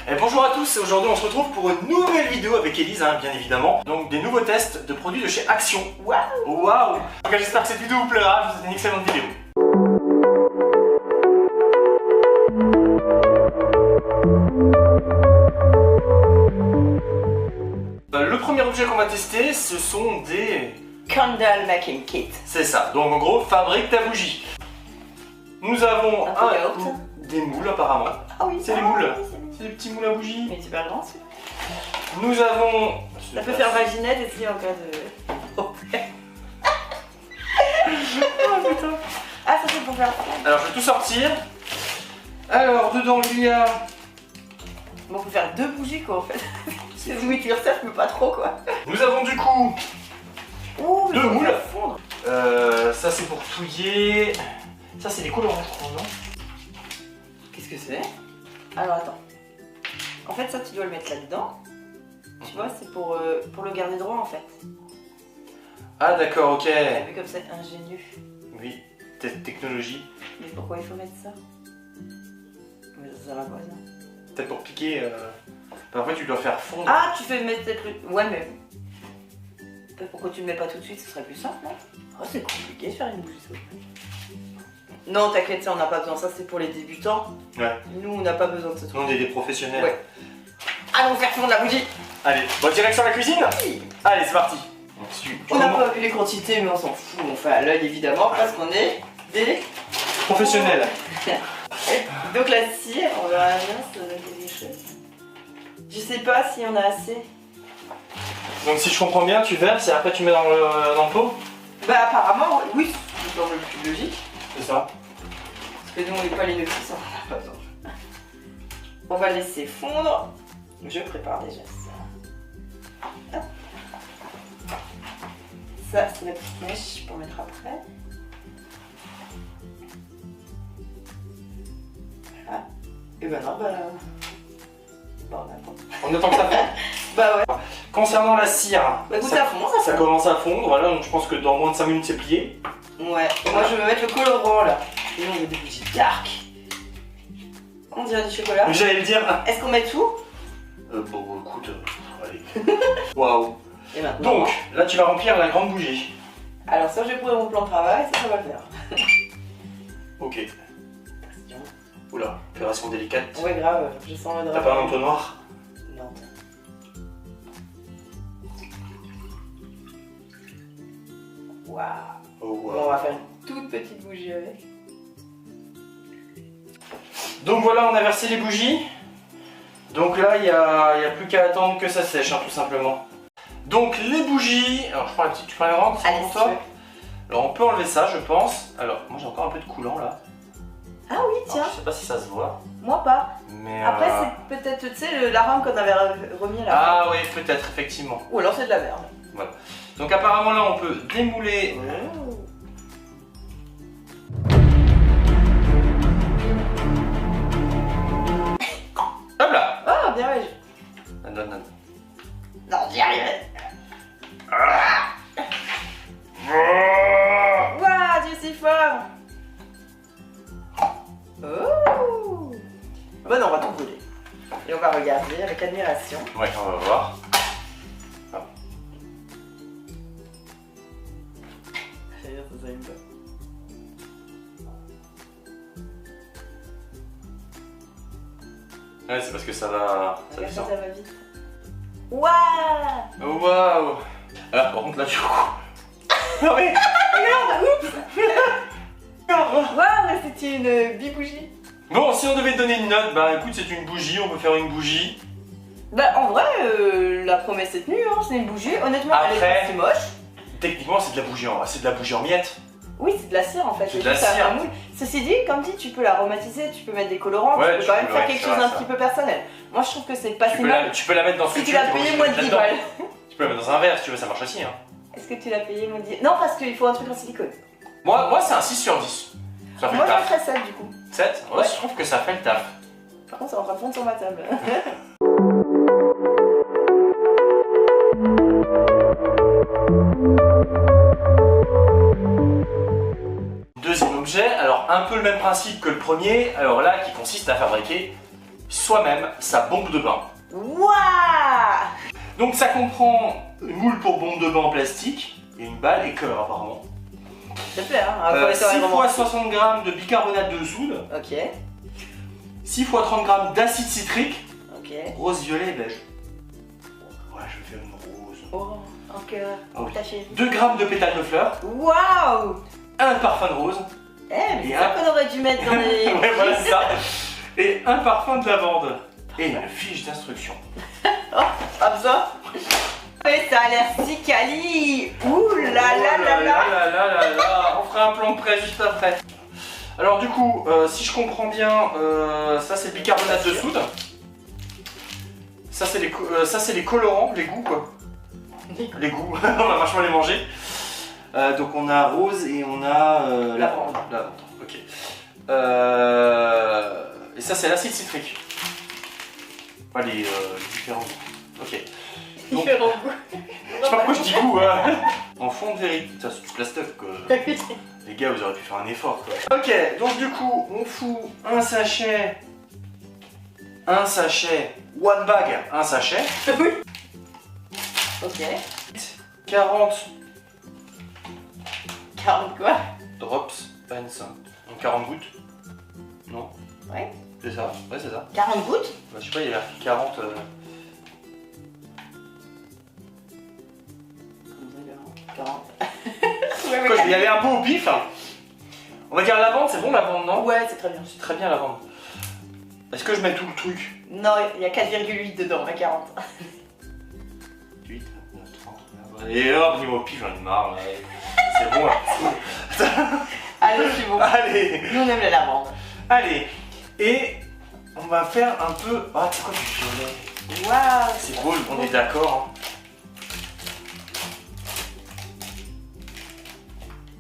Et bonjour à tous, aujourd'hui on se retrouve pour une nouvelle vidéo avec Elise, bien évidemment. Donc des nouveaux tests de produits de chez Action. Waouh! Waouh! J'espère que cette vidéo vous plaira, je vous souhaite une excellente vidéo. Le premier objet qu'on va tester, ce sont des... Candle making kit. C'est ça, donc en gros, fabrique ta bougie. Nous avons des moules apparemment. Ah oui, c'est les moules. C'est des petits moules à bougie. Mais c'est pas grand celui-là. Nous avons... Ça peut faire vaginette et si en cas de... Oh putain. Ah, ça c'est pour faire... Alors je vais tout sortir. Alors dedans il y a... Bon, on peut faire deux bougies quoi en fait. C'est do it yourself mais pas trop quoi. Nous avons du coup... Ouh, deux moules. Fondre. Ça c'est pour touiller. Ça c'est des colorants je crois, non? Qu'est-ce que c'est? Alors attends. En fait ça tu dois le mettre là-dedans. Tu vois, c'est pour le garder droit en fait. Ah d'accord, ok. T'as vu comme c'est ingénieux. Oui, technologie. Mais pourquoi il faut mettre ça? Mais ça sert à quoi ça? Peut-être pour piquer. Parfois tu dois faire fondre. Ah, tu fais mettre peut-être le... Ouais mais... Pourquoi tu le mets pas tout de suite? Ce serait plus simple, non? Oh, c'est compliqué de faire une bougie ça. Non, t'inquiète, ça on n'a pas besoin. Ça c'est pour les débutants. Ouais. Nous on n'a pas besoin de ce truc. Nous on est des professionnels. Ouais. Allons faire fondre la bougie. Allez, bon, direction la cuisine. Oui. Allez, c'est parti. On n'a pas vu les quantités, mais on s'en fout. On fait à l'œil évidemment parce qu'on est des professionnels. Donc la cire, on verra bien si on a quelque chose. Je sais pas si on a assez. Donc si je comprends bien, tu verses et après tu mets dans le pot? Bah apparemment, oui, c'est le plus logique. C'est ça. Parce que nous on n'est pas les novices, on n'a pas besoin. On va laisser fondre. Je prépare déjà ça. Hop. Ça, c'est la petite mèche pour mettre après. Voilà. Et ben non, on attend. On attend que ça fonde. Bah ouais. Concernant la cire, Bah écoute, ça fond, ça commence à fondre. Voilà, donc je pense que dans moins de 5 minutes c'est plié. Ouais. Et moi je vais mettre le colorant là. Et on met des bougies dark. On dirait du chocolat. J'allais le dire. Est-ce qu'on met tout? Bon, écoute, allez. Waouh. Et maintenant. Donc, là tu vas remplir la grande bougie. Alors ça, je vais trouver mon plan de travail, ça va le faire. Ok. Oula, opération délicate. Ouais, grave, je sens le drap. T'as pas un entonnoir? Non. Waouh. Oh, wow. Bon, on va faire une toute petite bougie avec. Donc voilà, on a versé les bougies. Donc là, il n'y a plus qu'à attendre que ça sèche, tout simplement. Donc les bougies, alors je prends la petite, tu prends la grande, c'est pour toi. Alors on peut enlever ça, je pense. Alors moi j'ai encore un peu de coulant là. Ah oui, tiens. Alors, je sais pas si ça se voit. Moi pas. Mais après c'est peut-être, tu sais, la rame qu'on avait remis là. Ah oui, peut-être, effectivement. Ou alors c'est de la merde. Voilà. Donc apparemment là on peut démouler. Oh. Hop là. Ah, bien ouais. Non, non. Non, j'y arriverai. Waouh, tu es si fort. Oh. Bon, non, on va tout brûler. Et on va regarder avec admiration. Ouais, on va voir. Ça veut dire que ça aime pas. Ouais, c'est parce que ça va. Ça Regarde, descend. ça va vite. Waouh. Oh waouh. Alors par contre là du coup. Non mais. Regarde, oups. Waouh, c'était une bibougie. Bon, si on devait donner une note, bah écoute, c'est une bougie, on peut faire une bougie. Bah en vrai, la promesse est tenue, hein, c'est une bougie. Honnêtement, elle est Après- pas si moche. Techniquement, c'est de la bougie en miettes. Oui, c'est de la cire en fait. C'est de la Ça cire. fait un moule. Ceci dit, comme dit, tu peux l'aromatiser, tu peux mettre des colorants, Ouais, tu tu peux quand même peux, faire ouais, quelque c'est chose vrai, d'un ça. petit peu personnel. Moi je trouve que c'est pas si mal. Tu peux la mettre dans ce Si que tu veux, l'as peux payé aussi moins de mettre 10 là-dedans. balles. Tu peux la mettre dans un verre si tu veux, ça marche aussi. Hein. Est-ce que tu l'as payé moins de 10 Non, parce qu'il faut un truc en silicone. Moi c'est un 6 sur 10. Ça fait Moi le je taf. mettrais 7 du coup. 7 ouais, je trouve que ça fait le taf. Par contre, c'est en train de fondre sur ma table. Deuxième objet, alors un peu le même principe que le premier, alors là qui consiste à fabriquer soi-même sa bombe de bain. Waouh! Donc ça comprend une moule pour bombe de bain en plastique et une balle et cœur apparemment. Ça fait, hein. 6 x 60 g de bicarbonate de soude. Ok. 6 x 30 g d'acide citrique. Ok. Rose, violet et beige. Ouais, je vais faire une rose. Oh, un cœur. Oh, Ta chérie. 2 g de pétales de fleurs. Waouh! Un parfum de rose. Eh, mais Et c'est ça qu'on aurait dû mettre dans les... Ouais, voilà, c'est ça. Et un parfum de lavande. Et une fiche d'instruction. Oh, pas besoin. Mais ça a l'air si quali. Ouh là là là là. On fera un plan de prêt juste après. Alors du coup, si je comprends bien, ça c'est le bicarbonate de soude. Ça c'est les colorants, les goûts quoi. Les goûts, on va vachement les manger. Donc on a rose et on a lavande. Lavande, ok. Et ça c'est l'acide citrique. Enfin les différents goûts. Ok. Donc, Différents goûts. je sais pas pourquoi je dis goût. En fond de vérité, ça c'est toute la stuff quoi. Les gars, vous auriez pu faire un effort quoi. Ok, donc du coup, on fout un sachet, one bag, un sachet. Oui. Ok. 40 40 quoi? drops, pas une simple. Donc 40 gouttes. Non? Ouais. C'est ça, ouais c'est ça. 40 gouttes? Bah, je sais pas, il y avait 40. Quoi, je vais y aller un peu au pif. On va dire lavande, c'est bon lavande, non? Ouais, c'est très bien. C'est très bien lavande. Est-ce que je mets tout le truc? Non, il y a 4,8 dedans, à 40. 8, 9, 30, et hop, niveau au pif, j'en ai marre là. C'est bon là. Allez, c'est bon. Allez, Nous, on aime la lavande. allez. Et on va faire un peu. Ah, c'est quoi du violet? Waouh. C'est beau, on est d'accord.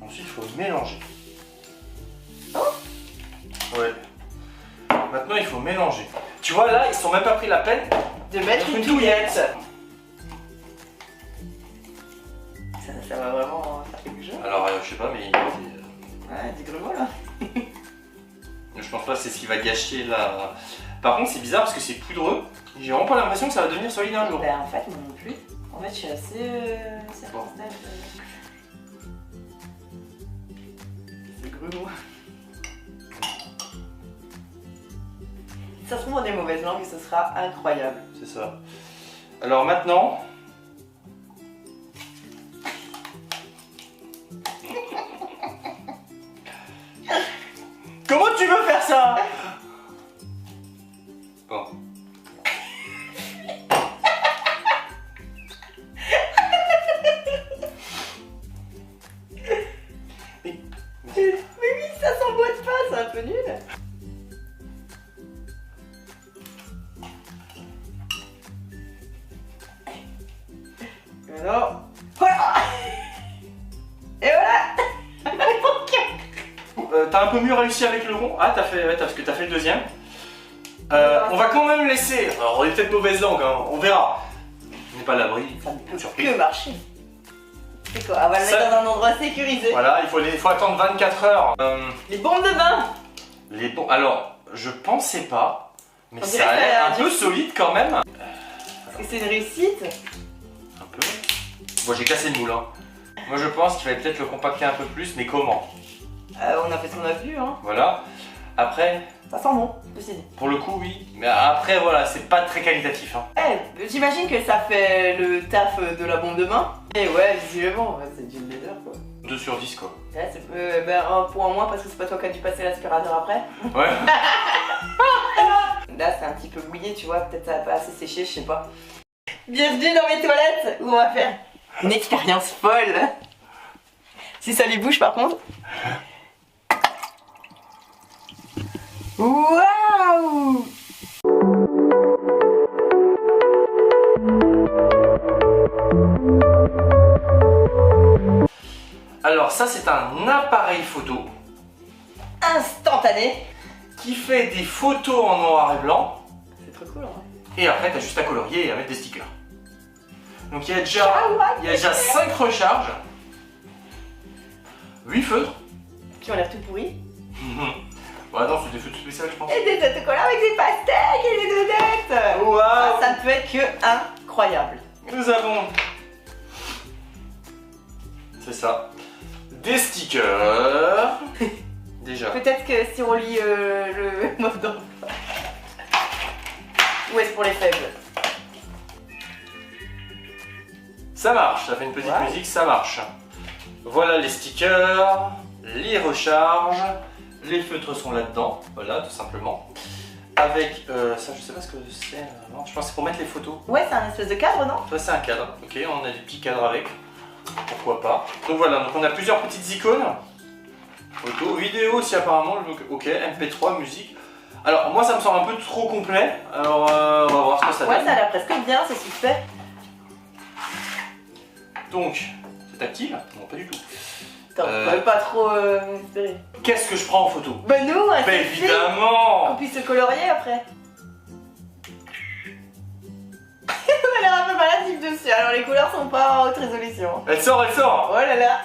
Ensuite, il faut mélanger. Ouais. Maintenant, il faut mélanger. Tu vois, là, ils sont même pas pris la peine De mettre une touillette. Ça va vraiment faire quelque chose. Alors, je sais pas, mais. Ouais, des gros mots là. Je pense pas que c'est ce qui va gâcher la. Par contre, c'est bizarre parce que c'est poudreux. J'ai vraiment pas l'impression que ça va devenir solide un jour. Bah, en fait, moi non plus. En fait, je suis assez. Bon. C'est grumeau. Si ça se trouve, on est mauvaise langue et ce sera incroyable. C'est ça. Alors maintenant. Comment tu veux faire ça? Bon. Mais oui, ça s'emboîte pas, c'est un peu nul. Alors, voilà. Et voilà. T'as un peu mieux réussi avec le rond. Ah, t'as fait, ouais, parce que t'as fait le deuxième. On va quand même laisser. Alors, on est peut-être mauvaise langue, hein, on verra. On n'est pas à l'abri. Ça ne peut Surprise. que marcher. C'est quoi? On va le mettre dans un endroit sécurisé. Voilà, il faut attendre 24 heures. Les bombes de bain. Les bons. Alors, je pensais pas, mais On ça dirait a que ça l'air a un l'air peu solide quand même. Est-ce que c'est une réussite? Un peu. Bon, j'ai cassé le moule. Hein. Moi, je pense qu'il fallait peut-être le compacter un peu plus, mais comment? On a fait ce qu'on a pu, hein. Voilà. Après, Ça sent bon, ceci dit. pour le coup, oui. Mais après, voilà, c'est pas très qualitatif. Hein. Eh, j'imagine que ça fait le taf de la bombe de bain. Et ouais, visiblement, ouais, c'est d'une laser quoi. 2 sur 10, quoi. Là, c'est un point en moins parce que c'est pas toi qui as dû passer l'aspirateur après. Ouais. Là, c'est un petit peu mouillé, tu vois, peut-être ça a pas assez séché, je sais pas. Bienvenue dans mes toilettes où on va faire une expérience folle. Si ça les bouge par contre. Waouh! Alors, ça, c'est un appareil photo Instantané. qui fait des photos en noir et blanc. C'est trop cool, hein. Et après, t'as juste à colorier et à mettre des stickers. Donc, il y a déjà 5 recharges, 8 feutres, Qui ont l'air tout pourris. Ouais, non, c'est des photos spéciales, je pense. Et des autocollants avec des pastèques et des donuts. Waouh. Ah, ça ne peut être que incroyable. Nous avons... C'est ça. Des stickers. Déjà. Peut-être que si on lit le mode d'emploi. Ou est-ce pour les faibles? Ça marche, ça fait une petite musique, ça marche. Voilà les stickers, les recharges, les feutres sont là-dedans, voilà tout simplement. Avec ça, je sais pas ce que c'est, non, je pense que c'est pour mettre les photos. Ouais, c'est un espèce de cadre, non? Ça c'est un cadre, ok, on a des petits cadres avec, pourquoi pas. Donc voilà, donc on a plusieurs petites icônes, photos, vidéo aussi apparemment, donc ok, MP3, musique. Alors moi ça me semble un peu trop complet, alors on va voir ce que ça donne. Ouais, ça a l'air presque bien, c'est suspect. Donc, c'est tactile? Non, pas du tout. Attends, on peut pas trop espérer. Qu'est-ce que je prends en photo? Bah nous, un Mais selfie, évidemment! qu'on puisse se colorier après. Ça a l'air un peu maladif dessus, alors les couleurs sont pas en haute résolution. Elle sort, elle sort! Oh là là.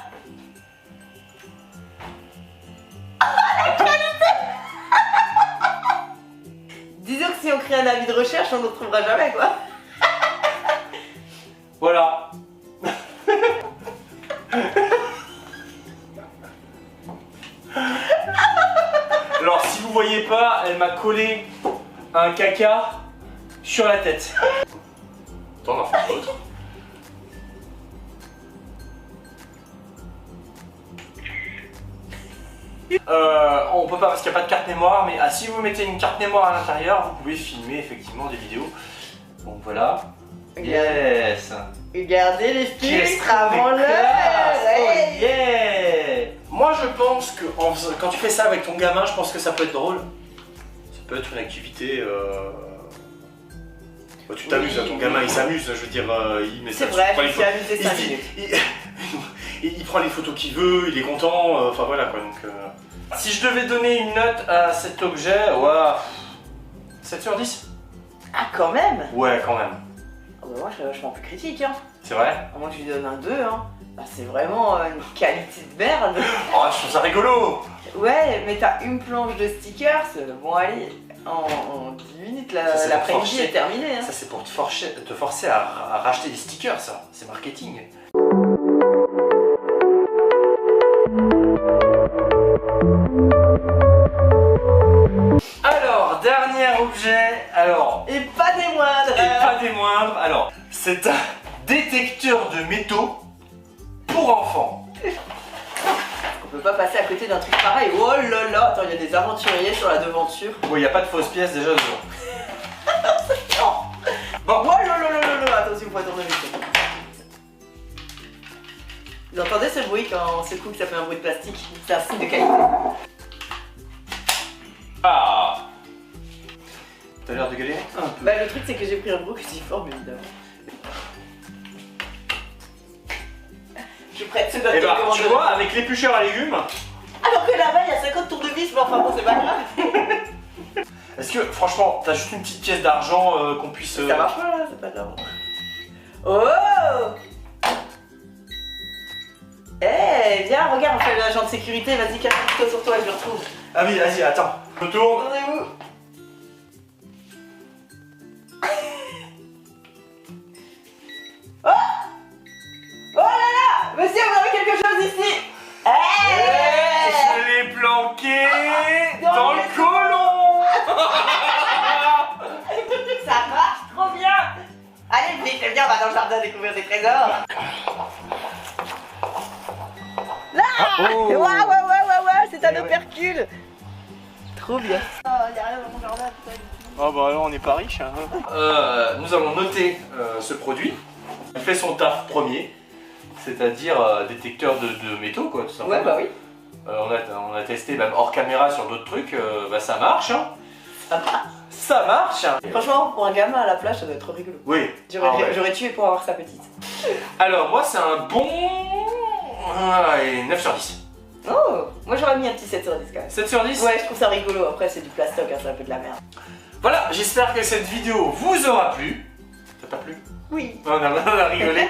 Disons que si on crée un avis de recherche, on ne le retrouvera jamais quoi. Voilà. Alors si vous voyez pas, elle m'a collé un caca sur la tête. Attends, on en fait un autre. On peut pas parce qu'il n'y a pas de carte mémoire, mais si vous mettez une carte mémoire à l'intérieur, vous pouvez filmer effectivement des vidéos. Donc voilà. Yes. Regardez les filtres avant l'heure. Oh yeah. Moi je pense que quand tu fais ça avec ton gamin, je pense que ça peut être drôle. Ça peut être une activité... tu t'amuses, ton gamin il s'amuse, je veux dire, il met ça. C'est vrai, je me suis amusée 5 minutes. Il prend les photos qu'il veut, il est content, enfin voilà quoi. Donc, si je devais donner une note à cet objet, ouais, 7 sur 10. Ah quand même. Ouais, quand même. Oh, bah moi je suis vachement plus critique hein. C'est vrai? À moins que tu lui donnes un 2 hein. Bah, c'est vraiment une qualité de merde. Oh, je trouve ça rigolo. Ouais, mais t'as une planche de stickers, bon allez, en 10 minutes l'après-midi est terminée hein. Ça c'est pour te forcer à racheter des stickers, ça, c'est marketing. Alors, dernier objet, alors... Et pas des moindres. Et pas des moindres, alors, c'est un détecteur de métaux pour enfants. On peut pas passer à côté d'un truc pareil. Oh là là, attends, il y a des aventuriers sur la devanture. Bon, il n'y a pas de fausses pièces déjà dedans. Non. Bon. Oh là là là là, attention, faut tourner vite. Vous entendez ce bruit quand on secoue que ça fait un bruit de plastique? C'est un signe de qualité. Ah. T'as l'air de galérer un peu. Bah le truc c'est que j'ai pris un gros cruciforme évidemment. Je prête ce Et papier bah, commande. tu vois, avec l'éplucheur à légumes... Alors que là-bas il y a 50 tournevis, mais enfin bon c'est pas grave. Est-ce que, franchement, t'as juste une petite pièce d'argent qu'on puisse... Ça marche pas là, c'est pas grave. Oh. Eh, viens, regarde, on fait l'agent de sécurité, vas-y, cache-toi sur toi, je le retrouve. Ah oui, vas-y, attends. Je me tourne. Attendez-vous. Oh. Oh là là. Monsieur, vous avez quelque chose ici. Je l'ai planqué dans le côlon. Ça marche trop bien. Allez, vite, viens, on va dans le jardin découvrir des trésors. Là. Oh. Ouais, c'est un opercule. Trop bien. Oh, derrière dans mon jardin, putain. Oh bah alors on n'est pas riche hein. Nous allons noter ce produit. Il fait son taf premier, c'est-à-dire détecteur de métaux quoi tout simplement. Ouais bah oui. On a testé même hors caméra sur d'autres trucs, bah ça marche hein. Ça marche. Franchement pour un gamin à la plage ça doit être trop rigolo. Oui. J'aurais tué pour avoir sa petite. Alors moi c'est un bon 9 sur 10. Oh, moi j'aurais mis un petit 7 sur 10 quand même. 7 sur 10. Ouais, je trouve ça rigolo, après c'est du plastoc, hein, c'est un peu de la merde. Voilà, j'espère que cette vidéo vous aura plu. Ça t'a plu? Oui. On a rigolé.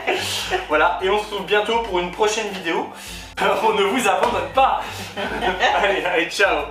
Voilà, et on se retrouve bientôt pour une prochaine vidéo. On ne vous abandonne pas. Allez, ciao.